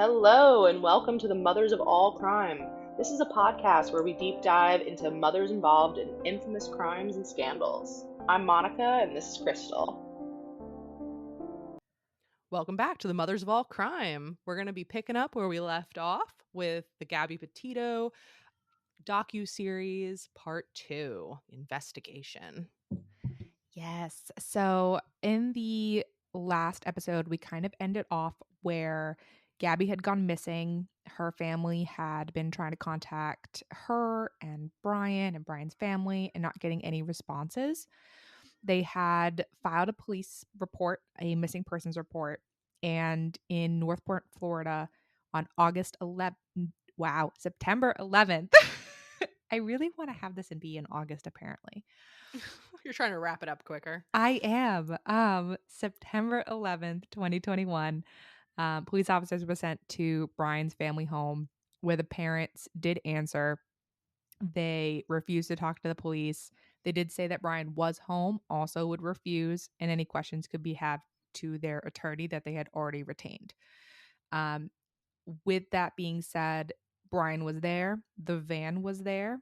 Hello, and welcome to the Mothers of All Crime. This is a podcast where we deep dive into mothers involved in infamous crimes and scandals. I'm Monica, and this is Crystal. Welcome back to the Mothers of All Crime. We're going to be picking up where we left off with the Gabby Petito docuseries part 2, Investigation. Yes. So in the last episode, we kind of ended off where Gabby had gone missing. Her family had been trying to contact her and Brian's family and not getting any responses. They had filed a police report, a missing persons report, and in Northport, Florida on August 11th, wow, September 11th. I really want to have this and be in August apparently. You're trying to wrap it up quicker. I am. September 11th, 2021. Police officers were sent to Brian's family home where the parents did answer. They refused to talk to the police. They did say that Brian was home, also would refuse, and any questions could be had to their attorney that they had already retained. Um, with that being said, Brian was there, the van was there,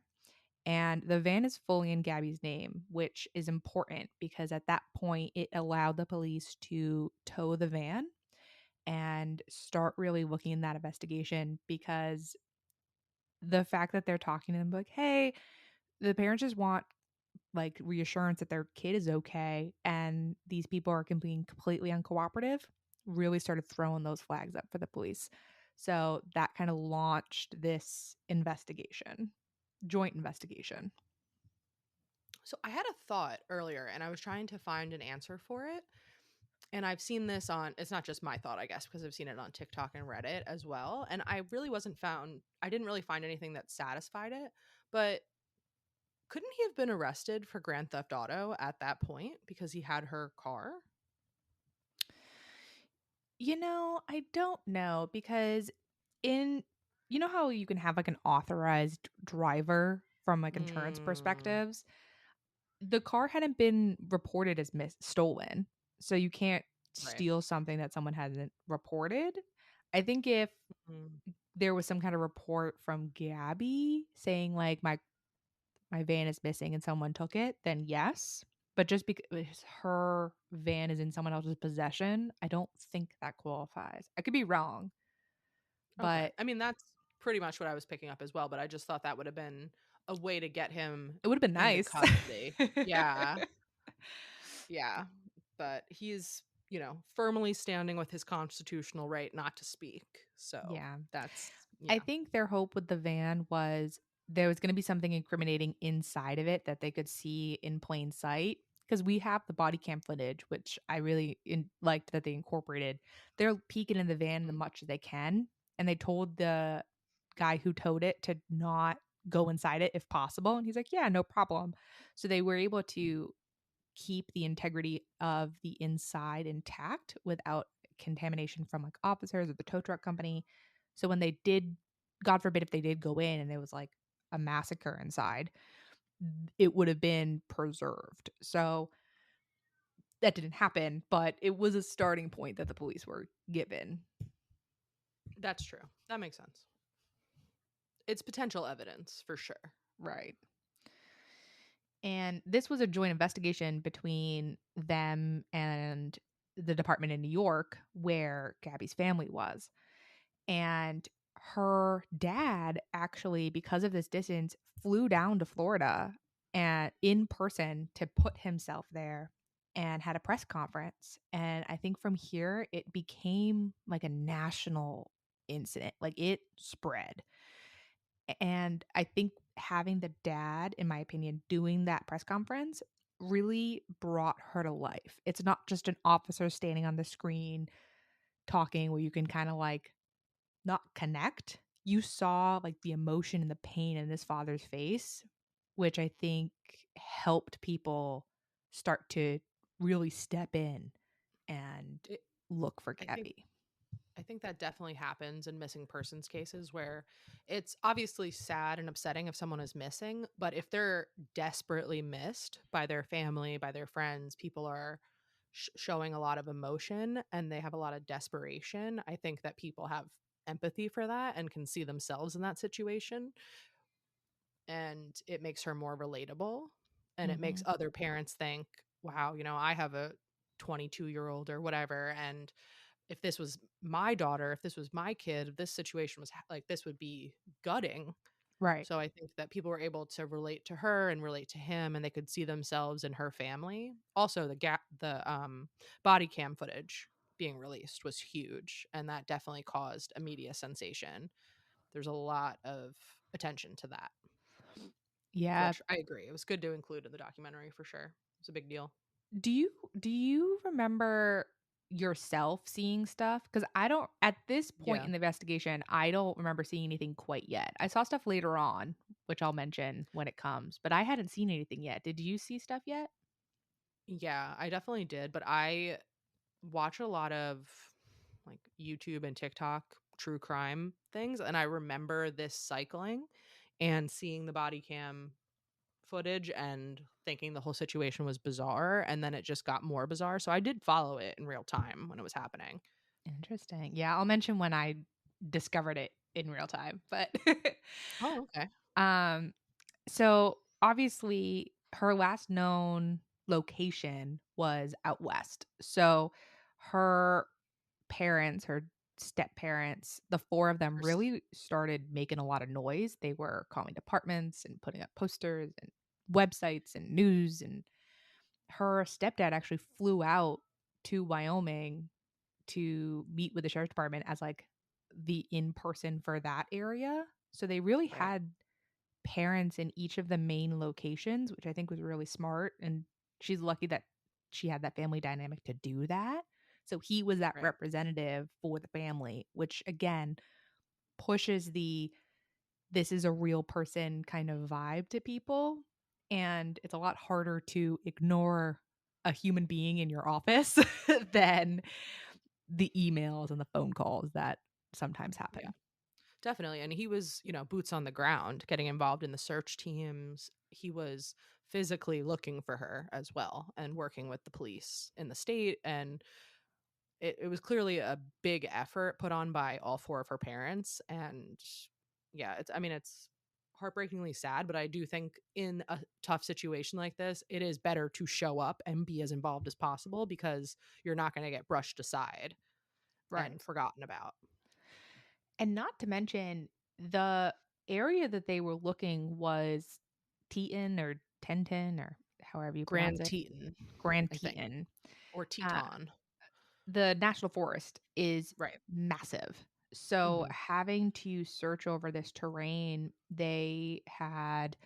and the van is fully in Gabby's name, which is important because at that point it allowed the police to tow the van and start really looking in that investigation because the fact that they're talking to them like, hey, the parents just want like reassurance that their kid is okay and these people are being completely uncooperative really started throwing those flags up for the police. So that kind of launched this investigation, joint investigation. So I had a thought earlier and I was trying to find an answer for it. And I've seen this on, it's not just my thought, I guess, because I've seen it on TikTok and Reddit as well. And I didn't really find anything that satisfied it. But couldn't he have been arrested for Grand Theft Auto at that point because he had her car? I don't know because in you know how you can have like an authorized driver from like insurance Mm, perspectives? The car hadn't been reported as stolen. So you can't right. steal something that someone hasn't reported. I think if Mm, there was some kind of report from Gabby saying like my van is missing and someone took it, then yes. But just because her van is in someone else's possession, I don't think that qualifies. I could be wrong, okay. but I mean, that's pretty much what I was picking up as well, but I just thought that would have been a way to get him it would have been into nice. custody. Yeah. Yeah. But he's, firmly standing with his constitutional right not to speak. So Yeah. that's, I yeah. think their hope with the van was there was going to be something incriminating inside of it that they could see in plain sight. Because we have the body cam footage, which I really liked that they incorporated. They're peeking in the van as Mm, much as they can. And they told the guy who towed it to not go inside it if possible. And he's like, yeah, no problem. So they were able to keep the integrity of the inside intact without contamination from like officers or the tow truck company. So when they did, God forbid, if they did go in and there was like a massacre inside, it would have been preserved. So that didn't happen, but it was a starting point that the police were given. that's true. That makes sense. It's potential evidence for sure. Right. And this was a joint investigation between them and the department in New York where Gabby's family was. And her dad actually, because of this distance, flew down to Florida and in person to put himself there and had a press conference. And I think from here it became like a national incident. Like it spread. And I think having the dad, in my opinion, doing that press conference really brought her to life. It's not just an officer standing on the screen talking where you can kind of like not connect. You saw like the emotion and the pain in his father's face, which I think helped people start to really step in and It, look for I think Gabby. I think that definitely happens in missing persons cases where it's obviously sad and upsetting if someone is missing, but if they're desperately missed by their family, by their friends, people are showing a lot of emotion and they have a lot of desperation. I think that people have empathy for that and can see themselves in that situation, and it makes her more relatable, and it makes Mhm. other parents think, wow, I have a 22-year-old or whatever, and if this was my daughter, if this was my kid, if this situation was like this would be gutting. Right. So I think that people were able to relate to her and relate to him, and they could see themselves in her family. Also, the body cam footage being released was huge, and that definitely caused a media sensation. There's a lot of attention to that, Yeah. which I agree. It was good to include in the documentary for sure. It's a big deal. Do you remember yourself seeing stuff? Because I don't, at this point Yeah. in the investigation, I don't remember seeing anything quite yet. I saw stuff later on, which I'll mention when it comes, but I hadn't seen anything yet. Did you see stuff yet? Yeah, I definitely did, but I watch a lot of like YouTube and TikTok true crime things, and I remember this cycling and seeing the body cam footage and thinking the whole situation was bizarre, and then it just got more bizarre. So I did follow it in real time when it was happening. Interesting. Yeah, I'll mention when I discovered it in real time. But Oh, okay. um so obviously her last known location was out west. So her parents, her step parents, the four of them Pers- really started making a lot of noise. They were calling departments and putting up posters and websites and news. And her stepdad actually flew out to Wyoming to meet with the sheriff's department as like the in person for that area. So they really right, had parents in each of the main locations, which I think was really smart. And she's lucky that she had that family dynamic to do that. So he was that right. representative for the family, which again pushes the this is a real person kind of vibe to people. And it's a lot harder to ignore a human being in your office than the emails and the phone calls that sometimes Yeah, happen. definitely. And he was, boots on the ground, getting involved in the search teams. He was physically looking for her as well and working with the police in the state. And it was clearly a big effort put on by all four of her parents. And yeah, it's heartbreakingly sad, but I do think in a tough situation like this, it is better to show up and be as involved as possible, because you're not going to get brushed aside Right. and forgotten about. And not to mention, the area that they were looking was Teton or Tenton or however you pronounce Grand it, Teton, Grand I think, Teton. or Uh, Teton. the national forest is Right. massive. So Hmm. having to search over this terrain, they had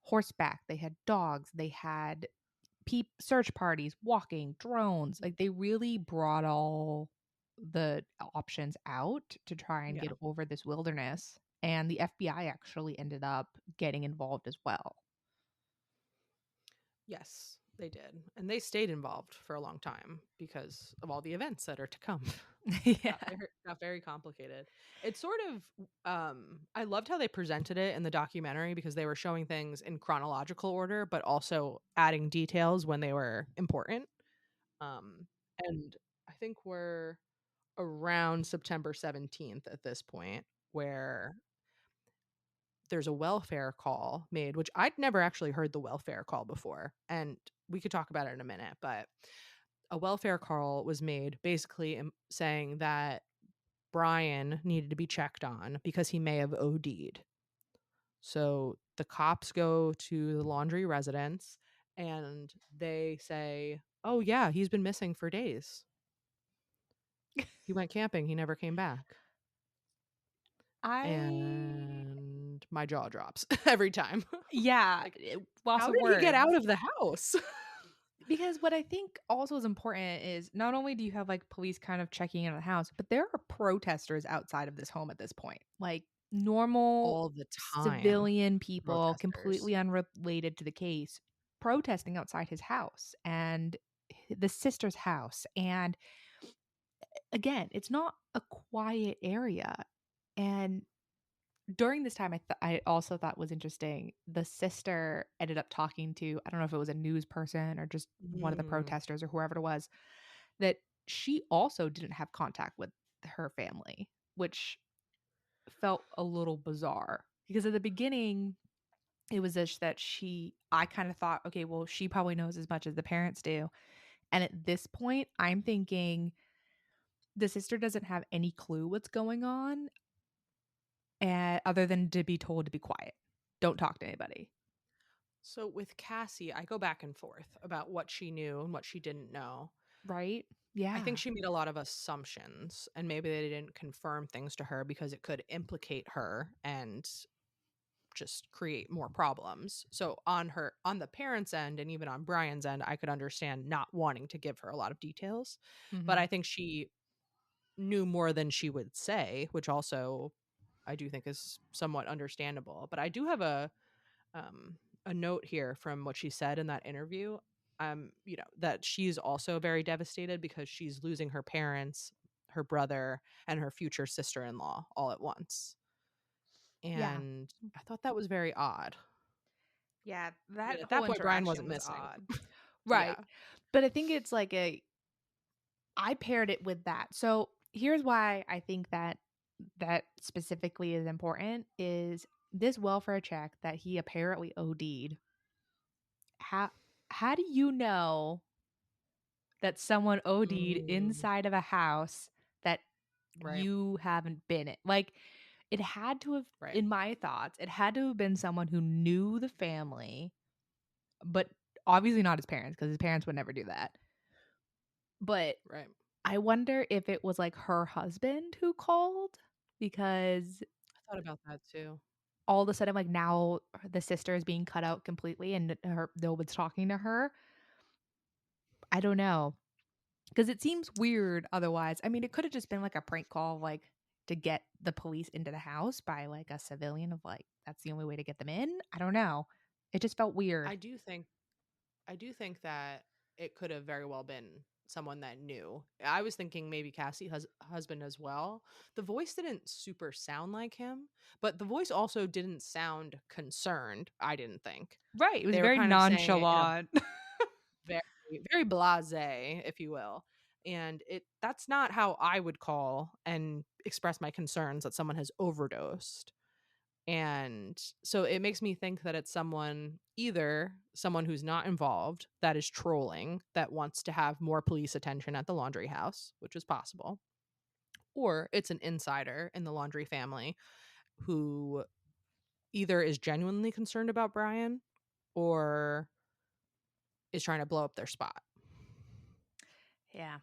horseback, they had dogs, they had search parties, walking, drones. Like they really brought all the options out to try and Yeah. get over this wilderness. And the FBI actually ended up getting involved as well. Yes, they did. And they stayed involved for a long time because of all the events that are to come. Yeah. Got very complicated. It's sort of I loved how they presented it in the documentary, because they were showing things in chronological order but also adding details when they were important. Um and I think we're around September 17th at this point, where there's a welfare call made, which I'd never actually heard the welfare call before. And we could talk about it in a minute, but a welfare call was made basically saying that Brian needed to be checked on because he may have OD'd. So the cops go to the Laundrie residence and they say, "Oh, yeah, he's been missing for days. He went camping, he never came back." I And my jaw drops every time. yeah, Like, loss how of did he get words. out of the house? Because what I think also is important is not only do you have like police kind of checking in on the house, but there are protesters outside of this home at this point. Like normal All the time, civilian people, protesters. completely unrelated to the case, protesting outside his house and the sister's house. And again, it's not a quiet area. And during this time, I also thought was interesting. The sister ended up talking to, I don't know if it was a news person or just one of the Mm, protesters or whoever it was, that she also didn't have contact with her family, which felt a little bizarre because at the beginning it was this that I kind of thought, okay, well, she probably knows as much as the parents do. And at this point, I'm thinking the sister doesn't have any clue what's going on, other than to be told to be quiet. Don't talk to anybody. So with Cassie, I go back and forth about what she knew and what she didn't know. Right? I Yeah. think she made a lot of assumptions, and maybe they didn't confirm things to her because it could implicate her and just create more problems. So on the parents' end and even on Brian's end, I could understand not wanting to give her a lot of details. But Mm-hmm. I think she knew more than she would say, which also I do think is somewhat understandable. But I do have a note here from what she said in that interview. That she's also very devastated because she's losing her parents, her brother, and her future sister-in-law all at once. Yeah. And I thought that was very odd. Yeah. I That mean, at whole that point, Brian interaction wasn't was missing. odd. Yeah. Right. But I think it's like I paired it with that. So here's why I think that specifically is important is this welfare check that he apparently OD'd. How do you know that someone OD'd Mm, inside of a house that right. you haven't been in? Like, it had to have, Right. in my thoughts, it had to have been someone who knew the family, but obviously not his parents because his parents would never do that. But Right. I wonder if it was like her husband who called because I thought about that too. all of a sudden, like now the sister is being cut out completely and no one's talking to her. I don't know. Because it seems weird otherwise. I mean, it could have just been like a prank call, like to get the police into the house by like a civilian of like, that's the only way to get them in. I don't know. It just felt weird. I do think that it could have very well been someone that knew. I was thinking maybe Cassie husband as well. The voice didn't super sound like him, but the voice also didn't sound concerned, I didn't think. Right. It was They were very kind of saying it in a nonchalant. very very blasé, if you will. And that's not how I would call and express my concerns that someone has overdosed. And so it makes me think that it's either someone who's not involved that is trolling, that wants to have more police attention at the Laundrie house, which is possible, or it's an insider in the Laundrie family who either is genuinely concerned about Brian or is trying to blow up their spot. Yeah.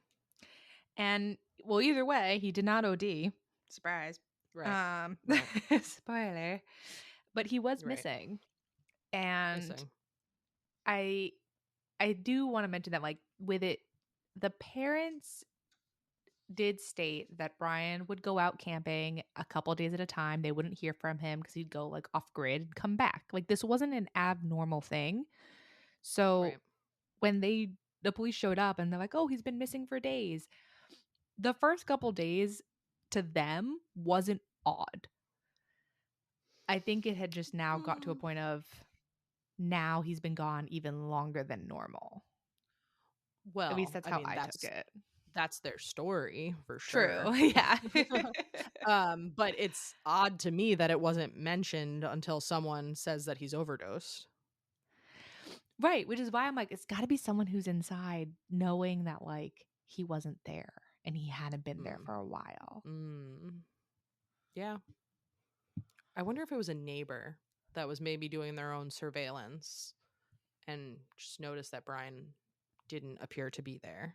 And well, either way, he did not OD. Surprise. Right. Right. Spoiler. But he was Right. missing. And Missing. I I do want to mention that like with it, the parents did state that Brian would go out camping a couple days at a time. They wouldn't hear from him because he'd go like off grid and come back. Like this wasn't an abnormal thing. So Right. when the police showed up and they're like, "Oh, he's been missing for days." The first couple days to them wasn't odd. I think it had just now got to a Mm. point of now he's been gone even longer than normal. At least Well, that's I how mean, I took it. that's their story for True. sure. Yeah. But it's odd to me that it wasn't mentioned until someone says that he's overdosed. Right, which is why I'm like, it's got to be someone who's inside knowing that like he wasn't there and he hadn't been there Mm. for a while. Yeah. I wonder if it was a neighbor that was maybe doing their own surveillance and just noticed that Brian didn't appear to be there.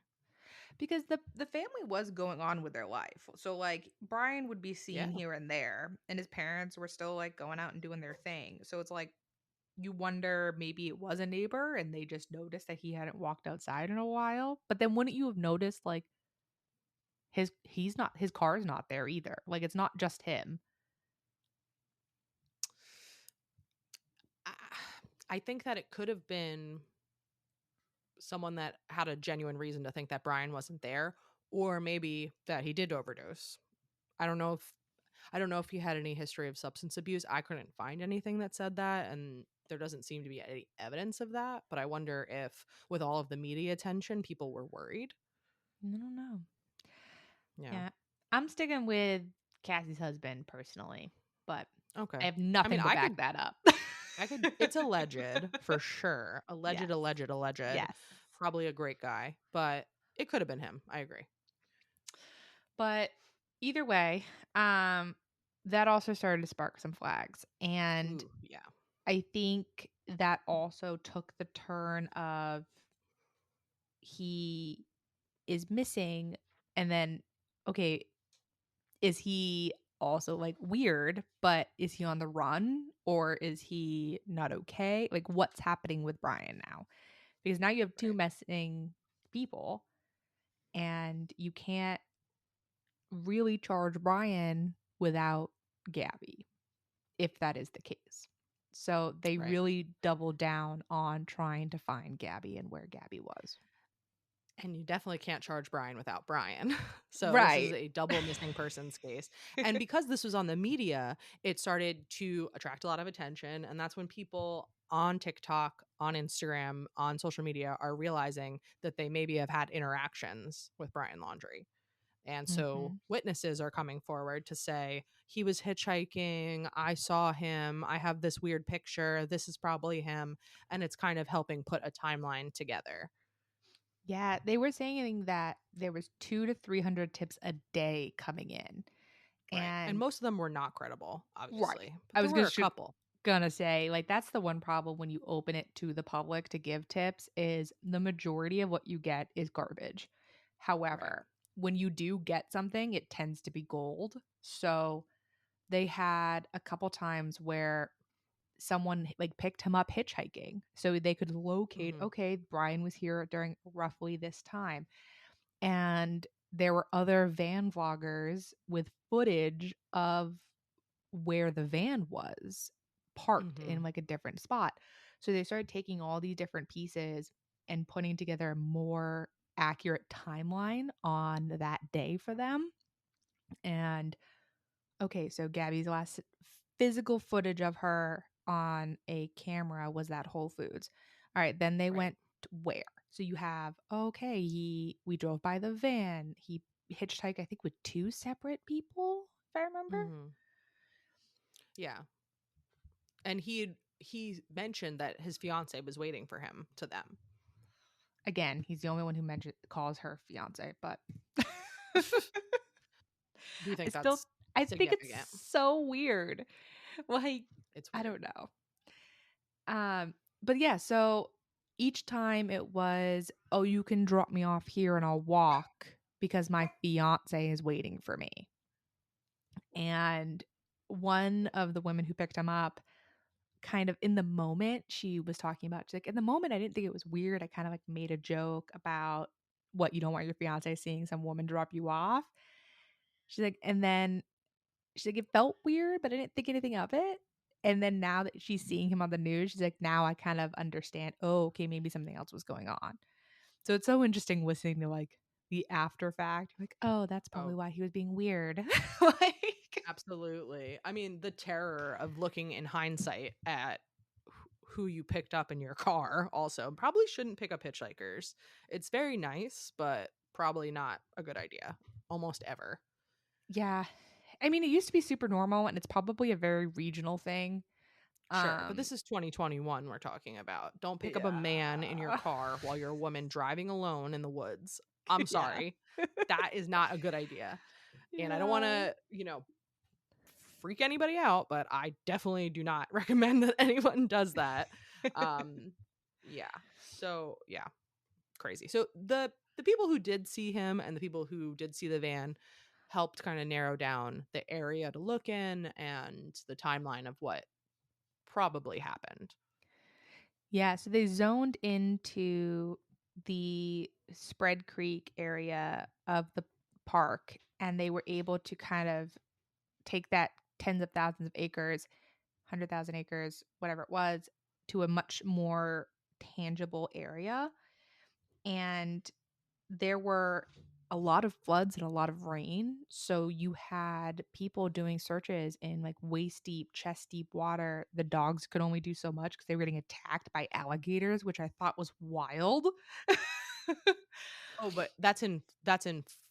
Because the family was going on with their life. So like Brian would be Yeah. seen here and there and his parents were still like going out and doing their thing. So it's like you wonder maybe it was a neighbor and they just noticed that he hadn't walked outside in a while. But then wouldn't you have noticed like his car's not there either. Like it's not just him. I, I think that it could have been someone that had a genuine reason to think that Brian wasn't there, or maybe that he did overdose. I don't know if he had any history of substance abuse. I couldn't find anything that said that, and there doesn't seem to be any evidence of that. But I wonder if, with all of the media attention, people were worried. I don't know. Yeah. Yeah. I'm sticking with Cassie's husband personally, but Okay. I have nothing to back that up. It's alleged for sure. Alleged, Yes. alleged. Yes. Probably a great guy, but it could have been him. I agree. But either way, that also started to spark some flags. And Ooh, yeah. I think that also took the turn of he is missing, and then, okay, is he also like weird, but is he on the run or is he not okay? Like, what's happening with Brian now? Because now you have two Right. missing people, and you can't really charge Brian without Gabby, if that is the case. So they Right. really doubled down on trying to find Gabby and where Gabby was. And you definitely can't charge Brian without Brian. So this is Right. a double missing persons case. And because this was on the media, it started to attract a lot of attention. And that's when people on TikTok, on Instagram, on social media are realizing that they maybe have had interactions with Brian Laundrie. And so Mhm. witnesses are coming forward to say, he was hitchhiking. I saw him. I have this weird picture. This is probably him. And it's kind of helping put a timeline together. Yeah, they were saying that there was 200 to 300 tips a day coming in. Right. And And most of them were not credible, right. obviously. But I there was were a couple. gonna say, like, that's the one problem when you open it to the public to give tips is the majority of what you get is garbage. Right. However, when you do get something, it tends to be gold. So they had a couple times where someone like picked him up hitchhiking so they could locate, Mm-hmm. okay, Brian was here during roughly this time. And there were other van vloggers with footage of where the van was parked Mm-hmm. in like a different spot. So they started taking all these different pieces and putting together a more accurate timeline on that day for them. And okay, so Gabby's last physical footage of her on a camera was that Whole Foods. All right, then they Right. went where? So you have, okay, we drove by the van. He hitchhiked, I think, with two separate people, if I remember. Mm-hmm. Yeah. And he mentioned that his fiance was waiting for him to them. Again, he's the only one who calls her fiance, but Do you I think still that's I think it's significant? so weird. Like, It's I weird. don't know. But yeah, so each time it was, oh, you can drop me off here and I'll walk because my fiance is waiting for me. And one of the women who picked him up, kind of in the moment, she was talking about, she's like, in the moment, I didn't think it was weird. I kind of like made a joke about what you don't want your fiance seeing some woman drop you off. She's like, and then she's like, it felt weird, but I didn't think anything of it. And then now that she's seeing him on the news, she's like, now I kind of understand. Oh, okay, maybe something else was going on. So it's so interesting listening to like the after fact. Like, oh, that's probably Oh, why he was being weird. Like, absolutely. I mean, the terror of looking in hindsight at who you picked up in your car also probably shouldn't pick up hitchhikers. It's very nice, but probably not a good idea almost ever. yeah. I mean, it used to be super normal and it's probably a very regional thing. Sure, but Um, this is 2021 we're talking about. Don't pick up a man in your yeah. car while you're a woman driving alone in the woods. I'm Yeah. sorry. That is not a good idea. And I don't want Yeah. to, freak anybody out, but I definitely do not recommend that anyone does that. Um yeah. So, yeah, crazy. So the people who did see him and the people who did see the van helped kind of narrow down the area to look in and the timeline of what probably happened. Yeah, so they zoned into the Spread Creek area of the park and they were able to kind of take that tens of thousands of acres, 100,000 acres, whatever it was, to a much more tangible area. And there were a lot of floods and a lot of rain. So you had people doing searches in like waist deep, chest deep water. The dogs could only do so much because they were getting attacked by alligators, which I thought was wild. Oh, but that's in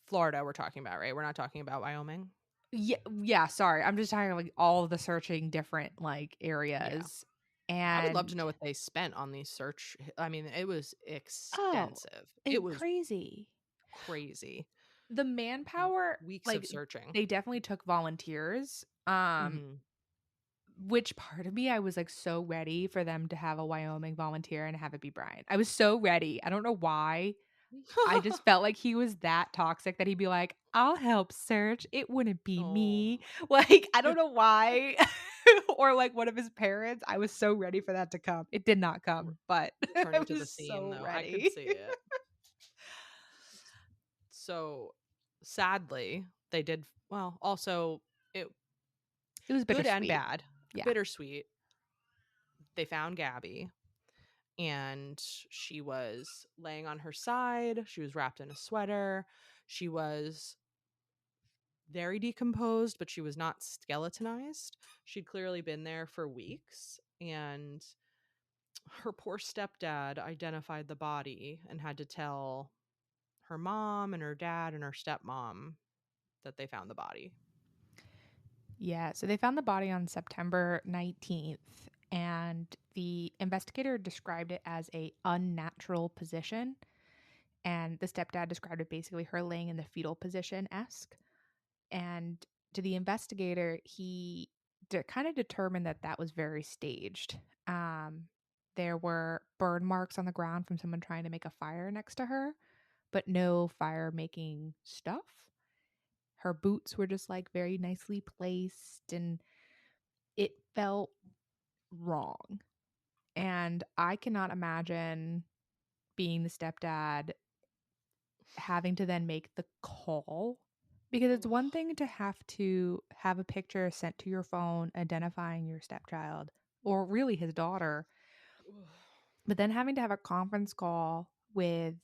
Florida we're talking about, right? We're not talking about Wyoming. Yeah, sorry. I'm just talking like all of the searching different like Yeah. areas. I would love to And know what they spent on these search. I mean, it was oh, extensive. It it's was crazy. crazy. The manpower, Weeks of like searching. they definitely took volunteers. Mhm. Which part of me I was like so ready for them to have a Wyoming volunteer and have it be Brian. I was so ready. I don't know why. I just felt like he was that toxic that he'd be like, "I'll help search. It wouldn't be Oh. me." Like, I don't know why. Or like one of his parents. I was so ready for that to come. It did not R- come, but I Returning to the was scene, so though, I could ready. see it. So, sadly, they did well. Also, it It was good and bittersweet. bad, Yeah. bittersweet. They found Gabby, and she was laying on her side. She was wrapped in a sweater. She was very decomposed, but she was not skeletonized. She'd clearly been there for weeks, and her poor stepdad identified the body and had to tell her mom and her dad and her stepmom that they found the body. Yeah, so they found the body on September 19th, and the investigator described it as a unnatural position, and the stepdad described it basically her laying in the fetal position esque. And to the investigator, he kind of determined that that was very staged. Um, there were burn marks on the ground from someone trying to make a fire next to her, but no fire making stuff. Her boots were just like very nicely placed, and it felt wrong. And I cannot imagine being the stepdad having to then make the call, because it's one thing to have a picture sent to your phone identifying your stepchild or really his daughter, but then having to have a conference call with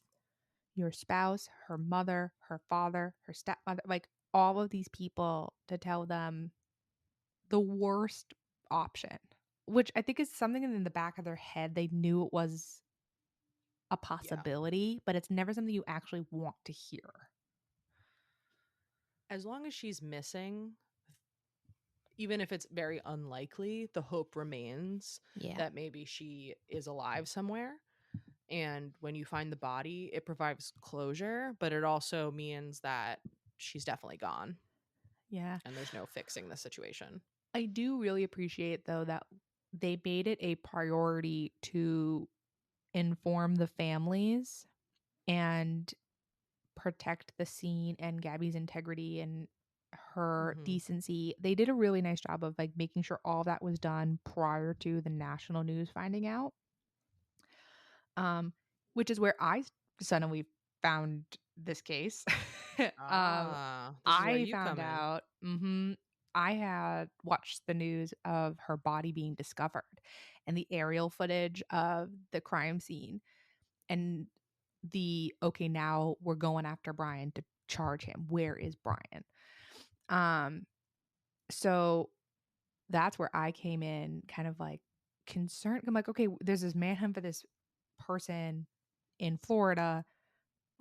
your spouse, her mother, her father, her stepmother, like all of these people to tell them the worst option, which I think is something in the back of their head. They knew it was a Yeah. possibility, but it's never something you actually want to hear. As long as she's missing, even if it's very unlikely, the hope remains Yeah. that maybe she is alive somewhere. And when you find the body, it provides closure, but it also means that she's definitely gone Yeah. and there's no fixing the situation. I do really appreciate though that they made it a priority to inform the families and protect the scene and Gabby's integrity and her Hmm. decency. They did a really nice job of like making sure all that was done prior to the national news finding out. Um, which is where I suddenly found this case. um, This is where I you found come in. out, I had watched the news of her body being discovered and the aerial footage of the crime scene and okay, now we're going after Brian to charge him. Where is Brian? Um, so that's where I came in kind of like concerned. I'm like, okay, there's this manhunt for this person in Florida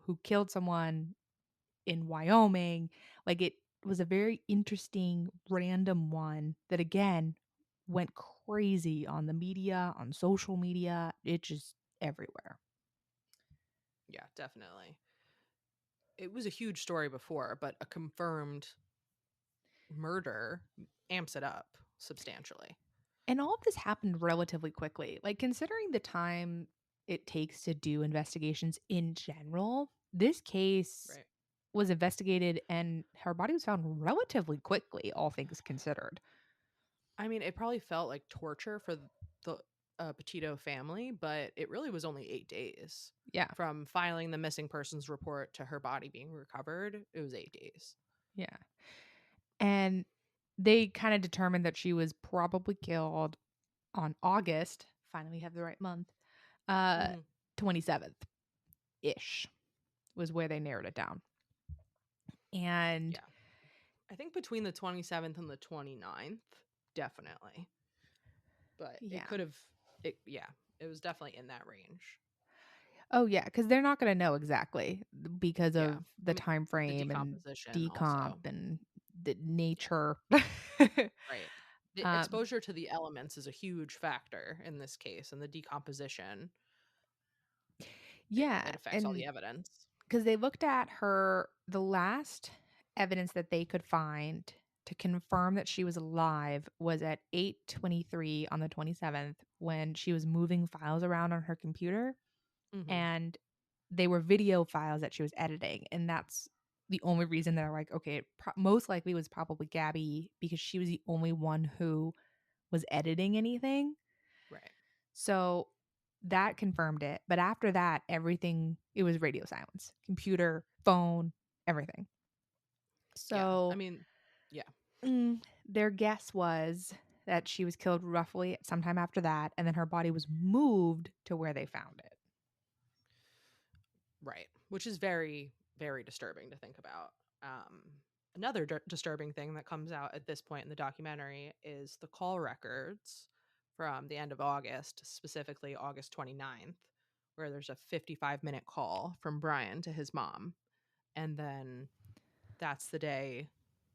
who killed someone in Wyoming. Like it was a very interesting random one that again went crazy on the media, on social media. It just everywhere. Yeah, definitely. It was a huge story before, but a confirmed murder amps it up substantially. And all of this happened relatively quickly. Like considering the time it takes to do investigations in general, this case Right. was investigated and her body was found relatively quickly, all things considered. I mean, it probably felt like torture for the Petito family, but it really was only 8 days. Yeah. From filing the missing persons report to her body being recovered, it was 8 days. Yeah. And they kind of determined that she was probably killed on August, finally have the right month, uh Hmm. 27th ish was where they narrowed it down. And Yeah. I think between the 27th and the 29th, definitely. But it yeah. could have, yeah, it was definitely in that range. Oh yeah, because they're not going to know exactly because Yeah. of the time The frame and decomposition decomp also. and the nature. Right. The um, exposure to the elements is a huge factor in this case, and the decomposition, yeah, it affects all the and evidence. because they looked at her, the last evidence that they could find to confirm that she was alive was at 8:23 on the 27th when she was moving files around on her computer, Mm-hmm. and they were video files that she was editing, and that's the only reason that I'm like, okay, it most likely was probably Gabby because she was the only one who was editing anything. Right. So that confirmed it. But after that, everything, it was radio silence, computer, phone, everything. Yeah. I So mean, yeah. their guess was that she was killed roughly sometime after that, and then her body was moved to where they found it. Right. Which is very, very disturbing to think about. Another disturbing thing that comes out at this point in the documentary is the call records from the end of August, specifically August 29th, where there's a 55-minute call from Brian to his mom. And then that's the day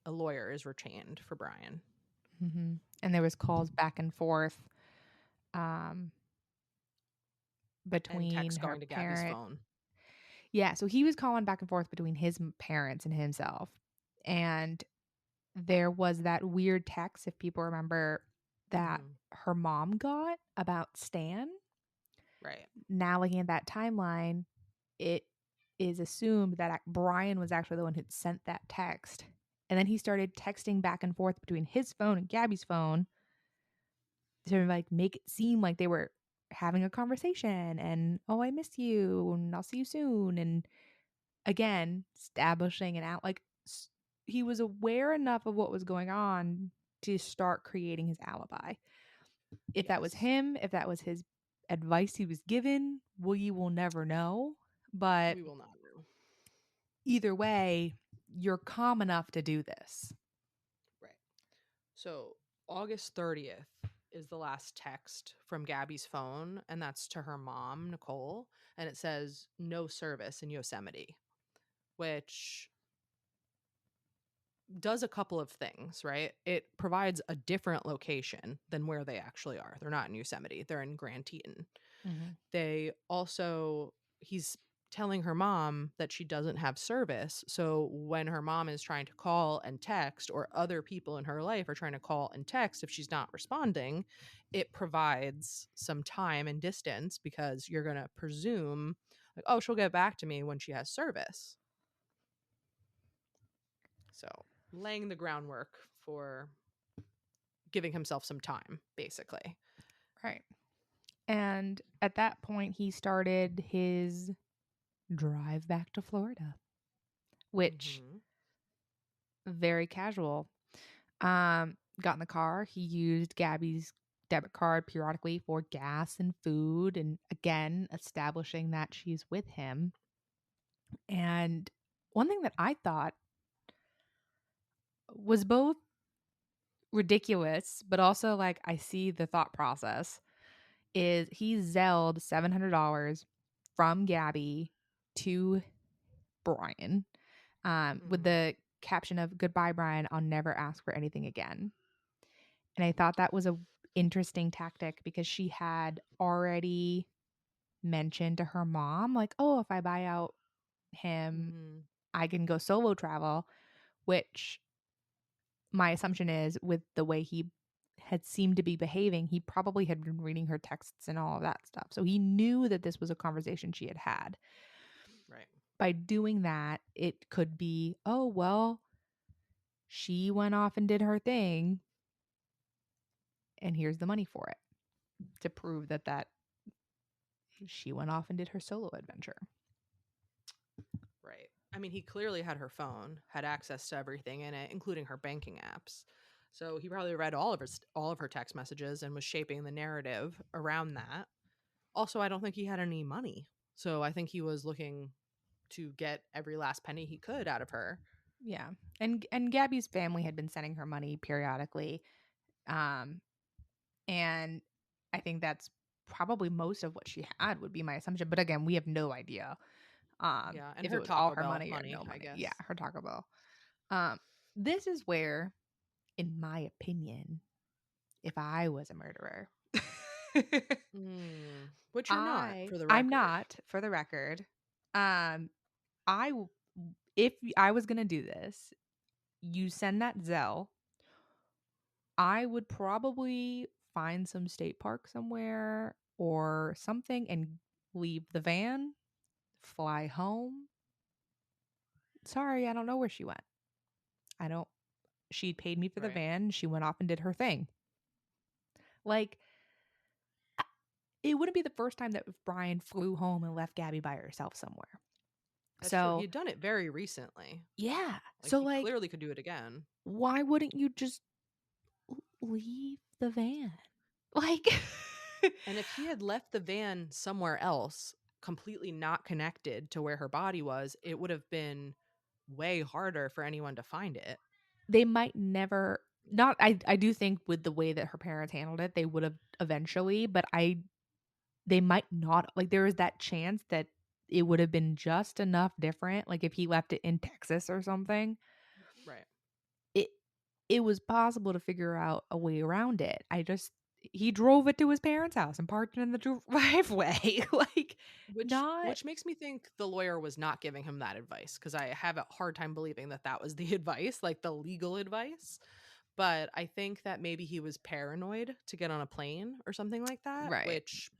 a lawyer is retained for Brian. Mm-hmm. And there was calls back and forth um, And between text her going to Gabby's parent. phone. Yeah, so he was calling back and forth between his parents and himself. And there was that weird text, if people remember, that Mm-hmm. her mom got about Stan. Right. Now, looking at that timeline, it is assumed that Brian was actually the one who sent that text. And then he started texting back and forth between his phone and Gabby's phone to like make it seem like they were having a conversation and, oh, I miss you and I'll see you soon. And again, establishing an out, like he was aware enough of what was going on to start creating his alibi. If that was Yes. him, if that was his advice he was given, we will never know. But We will not know. either way, you're calm enough to do this. Right. So August 30th is the last text from Gabby's phone, and that's to her mom, Nicole. And it says, no service in Yosemite, which does a couple of things, right? It provides a different location than where they actually are. They're not in Yosemite, they're in Grand Teton. Mm-hmm. They also, he's telling her mom that she doesn't have service. So when her mom is trying to call and text, or other people in her life are trying to call and text, if she's not responding, it provides some time and distance because you're going to presume, like, oh, she'll get back to me when she has service. So laying the groundwork for giving himself some time, basically. Right. And at that point, he started his drive back to Florida, which Mm-hmm. very casual. Got in the car. He used Gabby's debit card periodically for gas and food, and again, establishing that she's with him. And one thing that I thought was both ridiculous, but also like I see the thought process is he zelled $700 from Gabby to Brian with Mm-hmm. the caption of "Goodbye, Brian. I'll never ask for anything again." And I thought that was a interesting tactic because she had already mentioned to her mom, like, "Oh, if I buy out him, Mm-hmm. I can go solo travel," which my assumption is with the way he had seemed to be behaving, he probably had been reading her texts and all of that stuff. So he knew that this was a conversation she had had. Right. By doing that, it could be, oh, well, she went off and did her thing, and here's the money for it to prove that she went off and did her solo adventure. Right. I mean, he clearly had her phone, had access to everything in it, including her banking apps. So he probably read all of her text messages and was shaping the narrative around that. Also, I don't think he had any money. So I think he was looking to get every last penny he could out of her. Yeah. And Gabby's family had been sending her money periodically. And I think that's probably most of what she had would be my assumption. But again, we have no idea Yeah, and if it her was all Taco her Bell money or money, no I money. guess. Yeah, her Taco Bell. Um, this is where, in my opinion, if I was a murderer, Which you're not, for the I'm record. not, for the record. I if I was gonna do this, you send that Zelle. I would probably find some state park somewhere or something and leave the van, fly home. Sorry, I don't know where she went. I don't. She paid me for the Right. van. She went off and did her thing. Like, it wouldn't be the first time that Brian flew home and left Gabby by herself somewhere. That's true. So, He'd done it very recently. yeah. Like, So, he like, clearly could do it again. why wouldn't you just leave the van? Like, And if he had left the van somewhere else, completely not connected to where her body was, it would have been way harder for anyone to find it. they might never. Not, I do think with the way that her parents handled it, they would have eventually, but they might not. Like, there is that chance that it would have been just enough different. Like, if he left it in Texas or something, Right. it it was possible to figure out a way around it. He drove it to his parents' house and parked it in the driveway. Like, not Which makes me think the lawyer was not giving him that advice, because I have a hard time believing that that was the advice, like the legal advice. But I think that maybe he was paranoid to get on a plane or something like that, right. which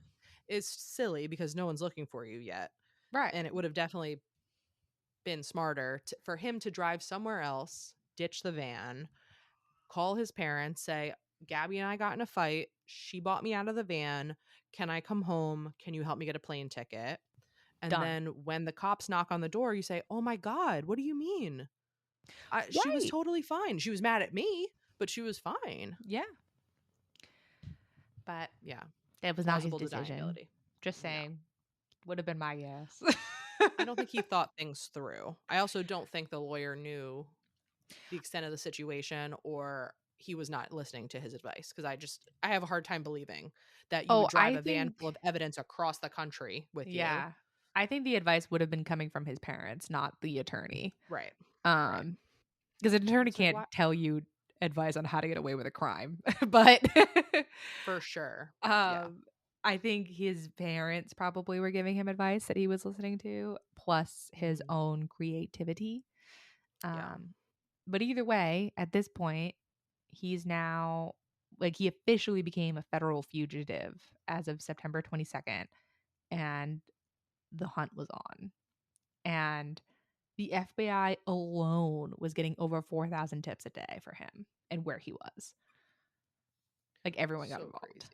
is silly because no one's looking for you yet. Right. And it would have definitely been smarter for him to drive somewhere else, ditch the van, call his parents, say, Gabby and I got in a fight. She bought me out of the van. Can I come home? Can you help me get a plane ticket? And Done. then when the cops knock on the door, you say, oh my God, what do you mean? She was Right. totally fine. She was mad at me, but she was fine. Yeah. But Yeah. that was not his Plausible decision. deniability. Just saying. Would have been my guess. I don't think he thought things through. I also don't think the lawyer knew the extent of the situation, or he was not listening to his advice, because I have a hard time believing that you would drive a van full of evidence across the country with you. Yeah. I think the advice would have been coming from his parents, not the attorney. Right. Because an attorney It's like, can't tell you advice on how to get away with a crime. But for sure. Yeah. I think his parents probably were giving him advice that he was listening to, plus his own creativity. But either way, at this point, he's now, like, he officially became a federal fugitive as of September 22nd, and the hunt was on. And the FBI alone was getting over 4,000 tips a day for him and where he was. Like, everyone got involved. Crazy.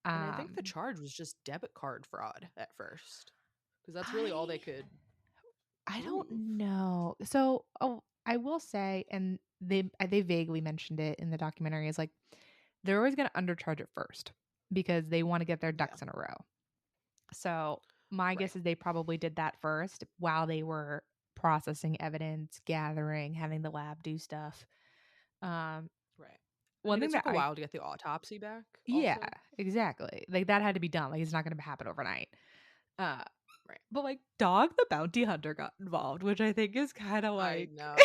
And I think the charge was just debit card fraud at first, because that's really all they could. I don't know. So, I will say, and they vaguely mentioned it in the documentary, is like they're always going to undercharge it first because they want to get their ducks in a row. So my guess is they probably did that first while they were processing evidence, gathering, having the lab do stuff. Right. One thing it took a while to get the autopsy back. Yeah, exactly. Like, that had to be done. Like, it's not going to happen overnight. Right. But, like, Dog the Bounty Hunter got involved, which I think is kind of like. I know.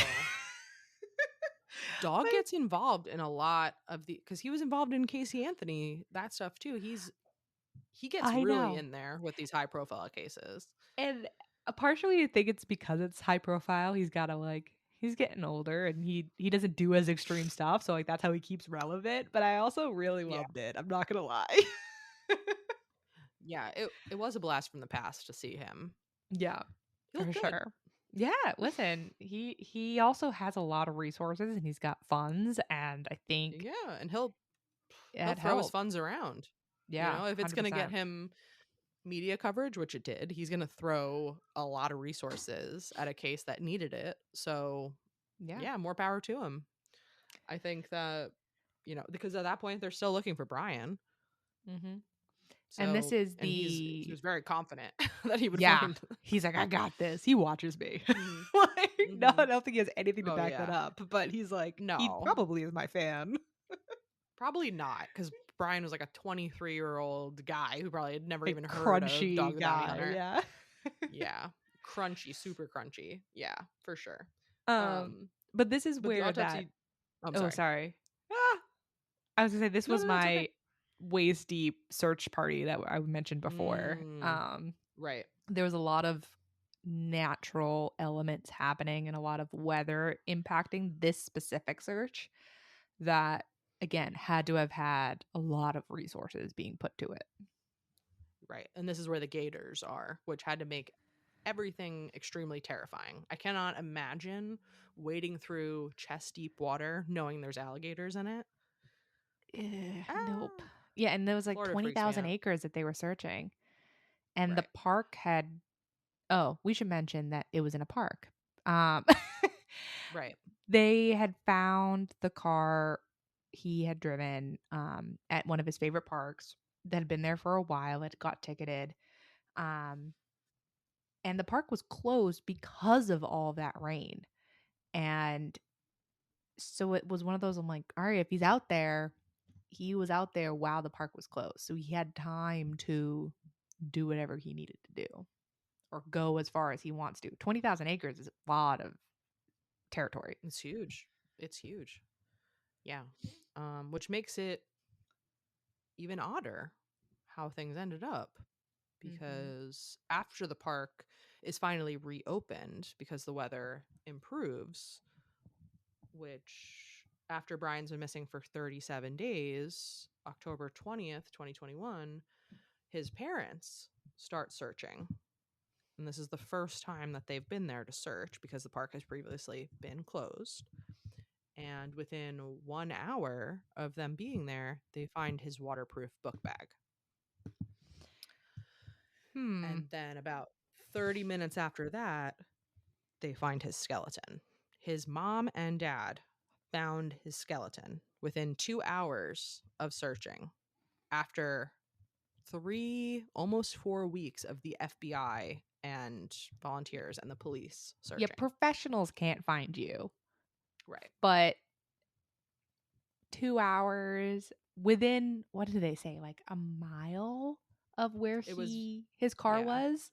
Dog gets involved in a lot of because he was involved in Casey Anthony, that stuff too. He gets really in there with these high profile cases. And partially I think it's because it's high profile. He's got to, like, he's getting older and he doesn't do as extreme stuff. So, like, that's how he keeps relevant. But I also really loved it. I'm not going to lie. Yeah, it was a blast from the past to see him. Yeah, for sure. Yeah, listen, he also has a lot of resources and he's got funds, and I think and he'll throw his funds around. Yeah, you know, if it's going to get him media coverage, which it did, he's going to throw a lot of resources at a case that needed it. So yeah, more power to him. I think that, you know, because at that point they're still looking for Brian. So, and this is he was very confident that he would find. He's like, I got this. He watches me. Like, no, I don't think he has anything to back that up. But he's like, no, he probably is my fan. Probably not, because Brian was like a 23-year-old guy who probably had never even heard of Dog the Bounty Hunter. Yeah, crunchy, super crunchy. Yeah, for sure. But this is But the where that. autopsy. I'm Oh, sorry. sorry. Ah! I was gonna say this No, was no, no, it's okay. my waist deep search party that I mentioned before. Right. There was a lot of natural elements happening and a lot of weather impacting this specific search that again had to have had a lot of resources being put to it. Right. And this is where the gators are, which had to make everything extremely terrifying. I cannot imagine wading through chest deep water knowing there's alligators in it. Nope. Ah, Yeah, and there was like Florida freaks me 20,000 out. acres that they were searching. And the Right. park had we should mention that it was in a park. Um Right. They had found the car he had driven at one of his favorite parks that had been there for a while. It got ticketed. Um, and the park was closed because of all that rain. And so it was one of those I'm like, all right, if he's out there, he was out there while the park was closed. So he had time to do whatever he needed to do or go as far as he wants to. 20,000 acres is a lot of territory. It's huge. It's huge. Yeah. Which makes it even odder how things ended up, because after the park is finally reopened because the weather improves, which after Brian's been missing for 37 days, October 20th, 2021, his parents start searching. And this is the first time that they've been there to search because the park has previously been closed. And within 1 hour of them being there, they find his waterproof book bag. And then about 30 minutes after that, they find his skeleton. His mom and dad found his skeleton within 2 hours of searching after 3, almost 4 weeks of the FBI and volunteers and the police Yeah, searching. professionals can't find you. Right. But 2 hours within, what did they say, like a mile of where It was, his car yeah. was?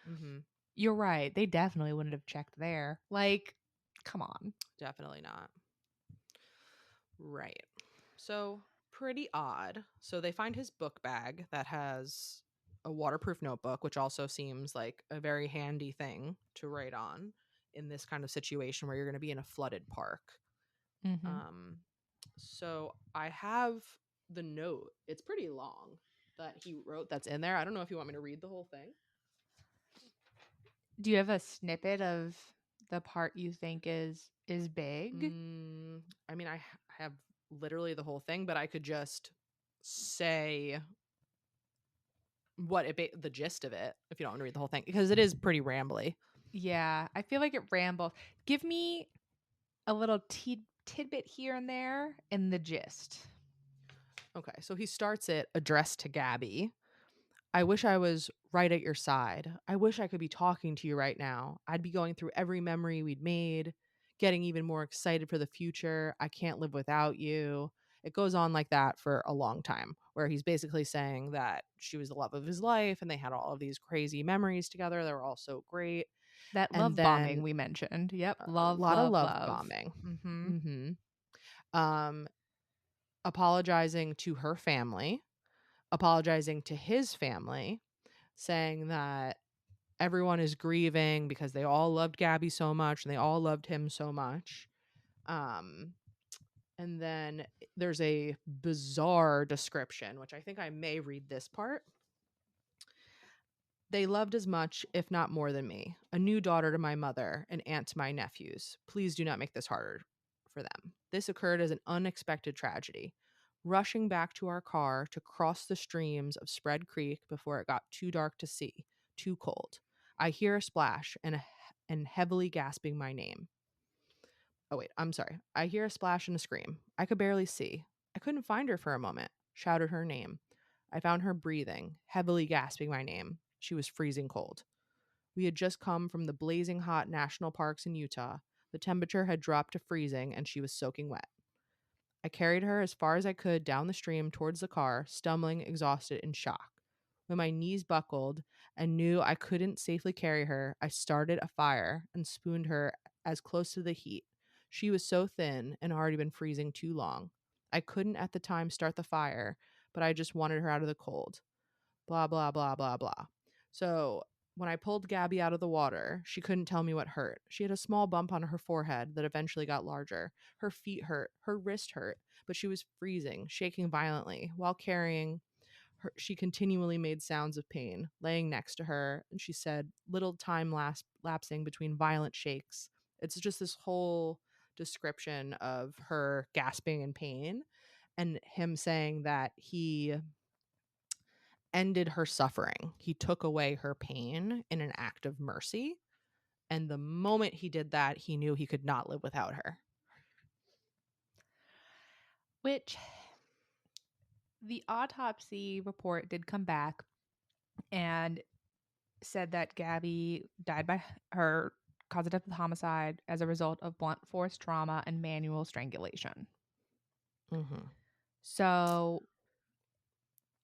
Mm-hmm. You're right. They definitely wouldn't have checked there. Like, come on. Definitely not. Right. So, pretty odd. So, they find his book bag that has a waterproof notebook, which also seems like a very handy thing to write on in this kind of situation where you're going to be in a flooded park. So, I have the note. It's pretty long that he wrote that's in there. I don't know if you want me to read the whole thing. Do you have a snippet of the part you think is big? I mean, I have literally the whole thing, but I could just say what the gist of it if you don't want to read the whole thing, because it is pretty rambly. Yeah, I feel like it rambles. Give me a little tidbit here and there in the gist. Okay, so he starts it addressed to Gabby. I wish I was right at your side. I wish I could be talking to you right now. I'd be going through every memory we'd made, getting even more excited for the future. I can't live without you. It goes on like that for a long time, where he's basically saying that she was the love of his life and they had all of these crazy memories together. They were all so great. That And love bombing then we mentioned. Yep. a Love, lot of love, love love. bombing. Mm-hmm. Um, apologizing to her family, apologizing to his family, saying that everyone is grieving because they all loved Gabby so much and they all loved him so much. And then there's a bizarre description, which I think I may read this part. They loved as much, if not more than me. A new daughter to my mother, an aunt to my nephews. Please do not make this harder for them. This occurred as an unexpected tragedy. Rushing back to our car to cross the streams of Spread Creek before it got too dark to see, too cold. I hear a splash and heavily gasping my name. Oh, wait, I'm sorry. I hear a splash and a scream. I could barely see. I couldn't find her for a moment. Shouted her name. I found her breathing, heavily gasping my name. She was freezing cold. We had just come from the blazing hot national parks in Utah. The temperature had dropped to freezing and she was soaking wet. I carried her as far as I could down the stream towards the car, stumbling, exhausted, in shock. When my knees buckled and knew I couldn't safely carry her, I started a fire and spooned her as close to the heat. She was so thin and already been freezing too long. I couldn't at the time start the fire, but I just wanted her out of the cold. Blah, blah, blah, blah, blah. So when I pulled Gabby out of the water, she couldn't tell me what hurt. She had a small bump on her forehead that eventually got larger. Her feet hurt, her wrist hurt, but she was freezing, shaking violently. While carrying her, she continually made sounds of pain. Laying next to her, and she said, little time lapsing between violent shakes. It's just this whole description of her gasping in pain and him saying that he ended her suffering. He took away her pain in an act of mercy. And the moment he did that, he knew he could not live without her. Which the autopsy report did come back and said that Gabby died by her cause of death with homicide as a result of blunt force trauma and manual strangulation. Mm-hmm. So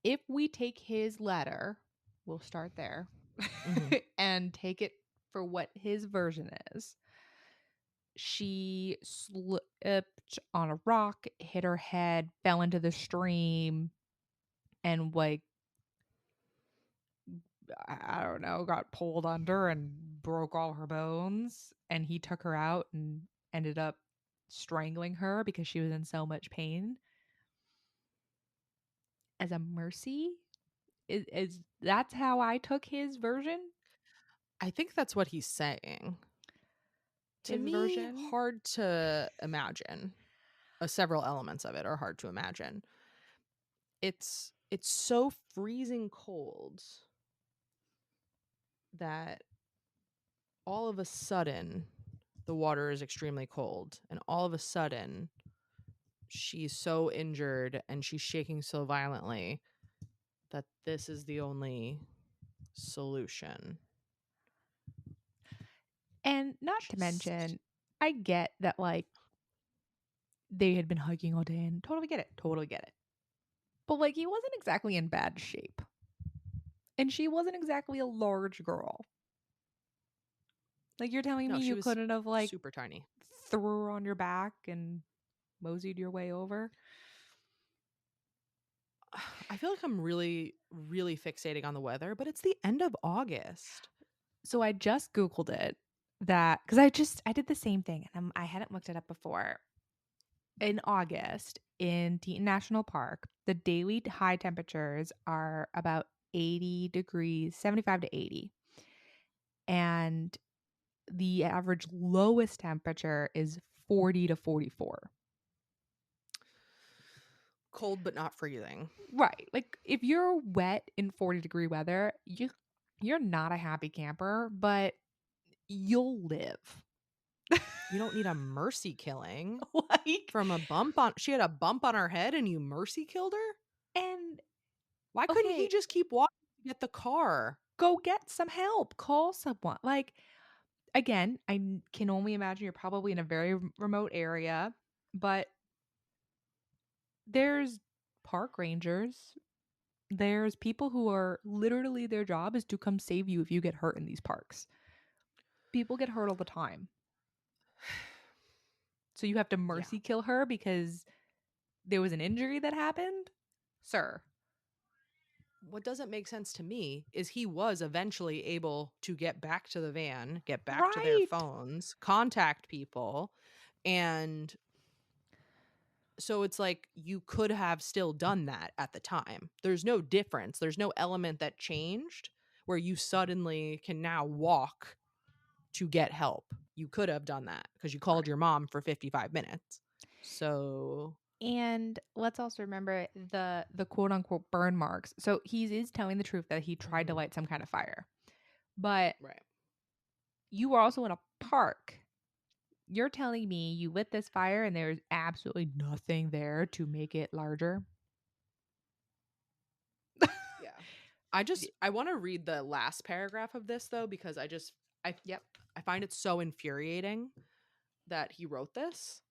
if we take his letter, we'll start there and take it for what his version is. She slipped on a rock, hit her head, fell into the stream, and like, I don't know, got pulled under and broke all her bones. And he took her out and ended up strangling her because she was in so much pain. As a mercy? Is that's how I took his version? I think that's what he's saying. To His me, version? hard to imagine. Several elements of it are hard to imagine. It's so freezing cold that all of a sudden the water is extremely cold, and all of a sudden she's so injured and she's shaking so violently that this is the only solution. And not to mention, I get that like they had been hiking all day and totally get it. But like he wasn't exactly in bad shape. And she wasn't exactly a large girl. Like you're telling me she you was couldn't have like super tiny. threw her on your back and moseyed your way over? I feel like I'm really, really fixating on the weather, but it's the end of August. So I just Googled it because I did the same thing and I hadn't looked it up before. In August in Teton National Park, the daily high temperatures are about 80 degrees, 75 to 80. And the average lowest temperature is 40 to 44. Cold but not freezing. Right. Like if you're wet in 40-degree weather, you're not a happy camper, but you'll live. You don't need a mercy killing. Like From a bump on, she had a bump on her head and you mercy killed her? And why couldn't he just keep walking to get the car? Go get some help. Call someone. Like, again, I can only imagine you're probably in a very remote area, but there's park rangers. There's people who are literally their job is to come save you if you get hurt in these parks. People get hurt all the time. So you have to mercy kill her because there was an injury that happened? Sir. What doesn't make sense to me is he was eventually able to get back to the van, get back to their phones, contact people, and so it's like you could have still done that at the time. There's no difference. There's no element that changed where you suddenly can now walk to get help. You could have done that because you called your mom for 55 minutes. So, and let's also remember the quote unquote burn marks. So he is telling the truth that he tried to light some kind of fire. But you were also in a park. You're telling me you lit this fire and there's absolutely nothing there to make it larger? I want to read the last paragraph of this though, because I find it so infuriating that he wrote this.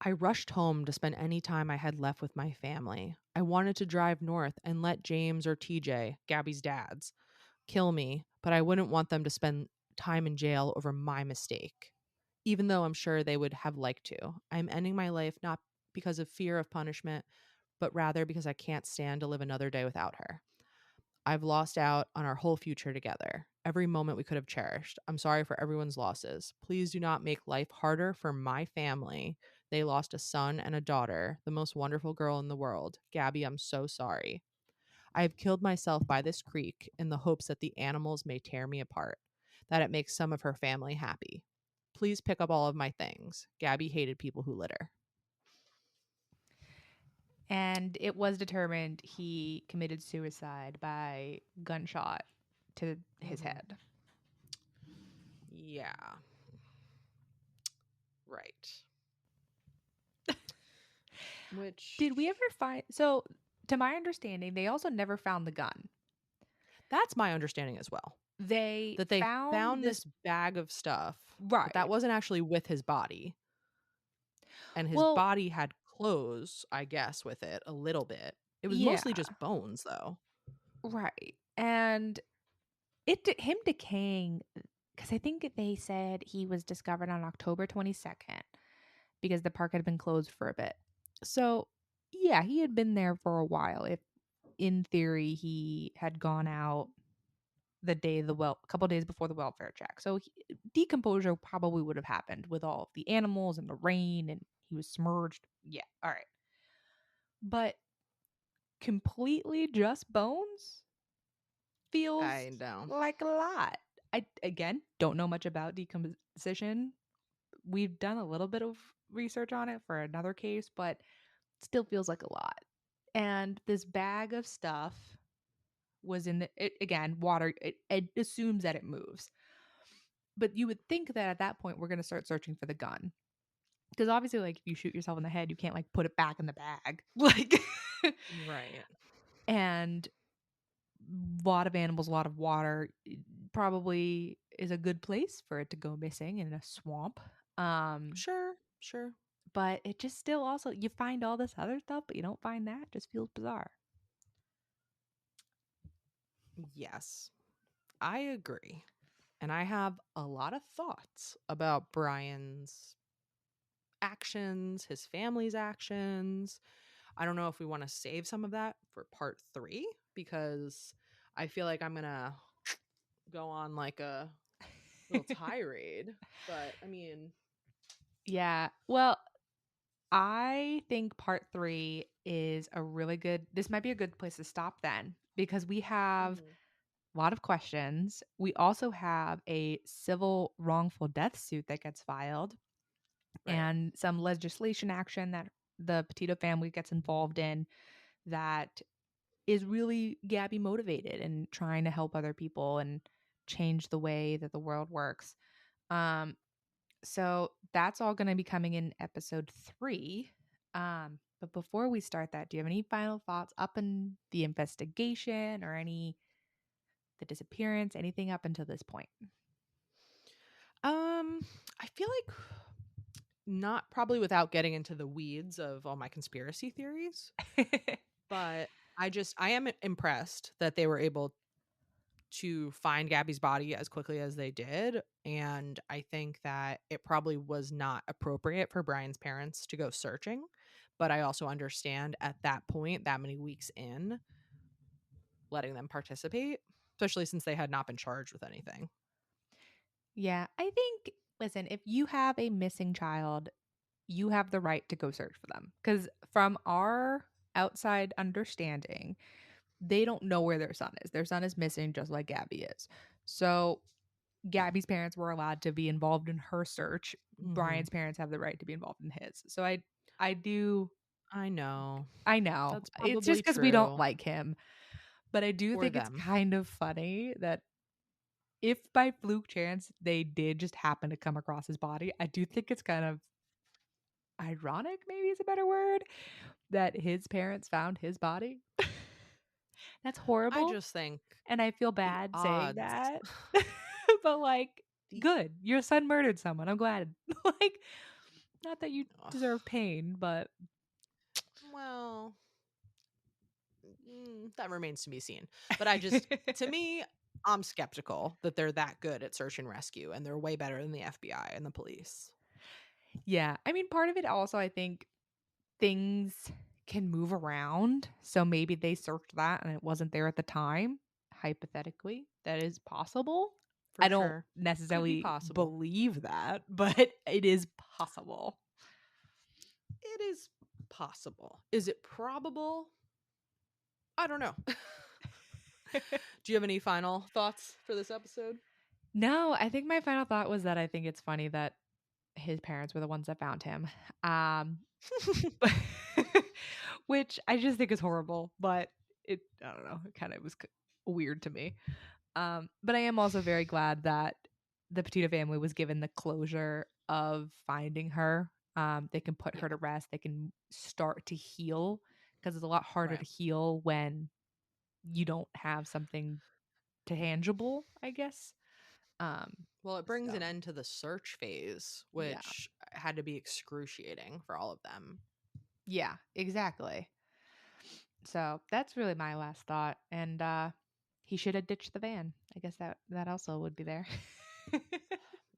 I rushed home to spend any time I had left with my family. I wanted to drive north and let James or TJ, Gabby's dads, kill me, but I wouldn't want them to spend time in jail over my mistake. even though I'm sure they would have liked to. I'm ending my life not because of fear of punishment, but rather because I can't stand to live another day without her. I've lost out on our whole future together, every moment we could have cherished. I'm sorry for everyone's losses. Please do not make life harder for my family. They lost a son and a daughter, the most wonderful girl in the world. Gabby, I'm so sorry. I have killed myself by this creek in the hopes that the animals may tear me apart, that it makes some of her family happy. Please pick up all of my things. Gabby hated people who litter. And it was determined he committed suicide by gunshot to his head. Yeah. Right. Which Did we ever find? So, to my understanding, they also never found the gun. that's my understanding as well. They That they found found this bag of stuff, right. but that wasn't actually with his body. And his Well, body had clothes, I guess, with it a little bit. It was yeah, mostly just bones, though. right. And him decaying, because I think they said he was discovered on October 22nd because the park had been closed for a bit. So, yeah, he had been there for a while. If in theory he had gone out the day a couple days before the welfare check. So decomposure probably would have happened with all of the animals and the rain, and he was submerged. Yeah, all right. But completely just bones feels I know. like a lot. I again don't know much about decomposition. We've done a little bit of research on it for another case, but it still feels like a lot. And this bag of stuff was in again water. It assumes that it moves, but you would think that at that point we're going to start searching for the gun, because obviously, like, if you shoot yourself in the head, you can't like put it back in the bag, like. Right. And a lot of animals, a lot of water, probably is a good place for it to go missing in a swamp. Sure. But it just still also, you find all this other stuff, but you don't find that. It just feels bizarre. Yes, I agree. And I have a lot of thoughts about Brian's actions, his family's actions. I don't know if we want to save some of that for part 3, because I feel like I'm going to go on like a little tirade. But I mean, Yeah. Well, I think part 3 is a really good, this might be a good place to stop then, because we have a lot of questions. We also have a civil wrongful death suit that gets filed, right. and some legislation action that the Petito family gets involved in that is really Gabby motivated and trying to help other people and change the way that the world works. Um, so that's all going to be coming in episode 3. But before we start that, do you have any final thoughts up in the investigation or the disappearance, anything up until this point? I feel like not probably without getting into the weeds of all my conspiracy theories, but I am impressed that they were able to find Gabby's body as quickly as they did. And I think that it probably was not appropriate for Brian's parents to go searching. But I also understand at that point, that many weeks in, letting them participate, especially since they had not been charged with anything. Yeah, I think, listen, if you have a missing child, you have the right to go search for them. Because from our outside understanding, they don't know where their son is. Their son is missing just like Gabby is. So Gabby's parents were allowed to be involved in her search. Brian's parents have the right to be involved in his. So I do I know. I know. That's It's just probably because we don't true like him. But I do for think it's them. kind of funny that if by fluke chance they did just happen to come across his body, I do think it's kind of ironic, maybe is a better word, that his parents found his body. That's I horrible. just think And I feel the bad saying odds. that. But like, The good. Your son murdered someone. I'm glad. Like, not that you ugh, deserve pain, but well, that remains to be seen. But I just, to me, I'm skeptical that they're that good at search and rescue, and they're way better than the FBI and the police. Yeah. I mean, part of it also, I think things can move around. So maybe they searched that and it wasn't there at the time. Hypothetically, that is possible. For I don't sure. Could be necessarily possible. believe that, but it is possible. It is possible. Is it probable? I don't know. Do you have any final thoughts for this episode? No, I think my final thought was that I think it's funny that his parents were the ones that found him. Which I just think is horrible, but I don't know, it kind of was weird to me. But I am also very glad that the Petito family was given the closure of finding her. They can put her to rest. They can start to heal, because it's a lot harder to heal when you don't have something tangible, I guess. Well, it brings an end to the search phase, which had to be excruciating for all of them. Yeah, exactly. So that's really my last thought. And he should have ditched the van. I guess that also would be there.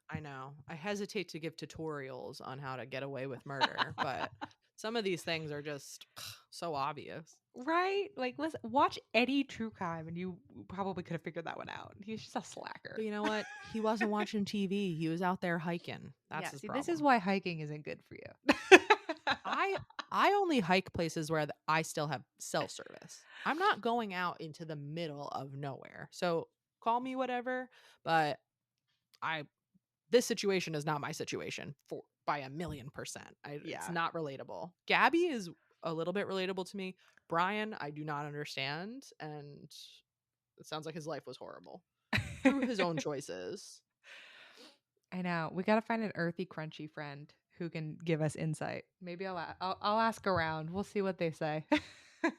I know. I hesitate to give tutorials on how to get away with murder, but some of these things are just so obvious. Right? Like, listen, watch any true crime and you probably could have figured that one out. He's just a slacker. But you know what? He wasn't watching TV. He was out there hiking. That's his problem. This is why hiking isn't good for you. I only hike places where I still have cell service. I'm not going out into the middle of nowhere. So call me whatever, but this situation is not my situation by 1,000,000%. It's not relatable. Gabby is a little bit relatable to me. Brian, I do not understand, and it sounds like his life was horrible through his own choices. I know. We got to find an earthy, crunchy friend who can give us insight. Maybe I'll ask around. We'll see what they say. All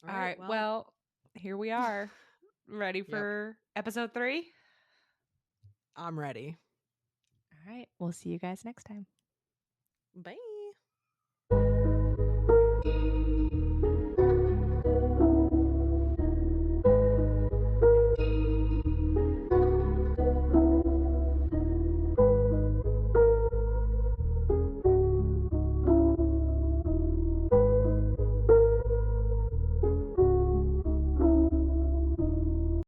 right. Well, here we are. Ready for episode 3? I'm ready. All right. We'll see you guys next time. Bye.